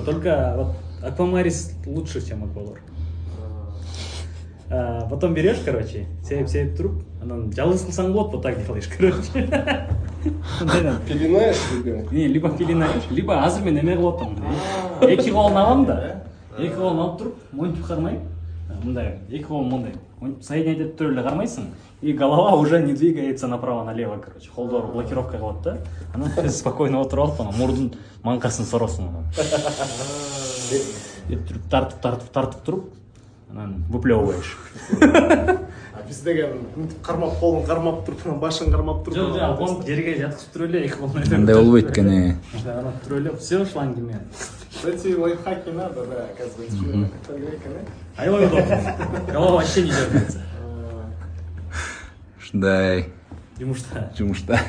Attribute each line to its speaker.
Speaker 1: только вот Аквамарис лучше, чем Аквалор. Потом берешь, короче, сеп тұрып, анан жалғыз қылсаң болады, вот так делаешь, короче.
Speaker 2: Пеленаешь либо?
Speaker 1: Не, либо пеленаешь, либо азыр мен неме қылып отырмын. Екі қолын аламын да, екі қолын алып тұрып, мойынтып қармай, мындай, екі қолын мындай, соединять етіп түрілі қармайсың, и голова уже не двигается направо-налево, короче, холдор блокировка қылады да, анан спокойно отырып алып, ана мұрдың маңқасын соросың анан. Тартып тұрып, анан выплевываешь.
Speaker 2: Біздегі қармап қолын қармап тұрып, башын қармап тұрып.
Speaker 1: Жоқ, оны жерге жатқызып тұр өле, екі қолын.
Speaker 3: Андай болбойт екен.
Speaker 1: Тұр өле, все шлангімен.
Speaker 2: Эти лайфхаки надо, да, оказывается.
Speaker 1: Айлай удобно. Голова вообще не дергается.
Speaker 3: Ушундай.
Speaker 1: Жумушта.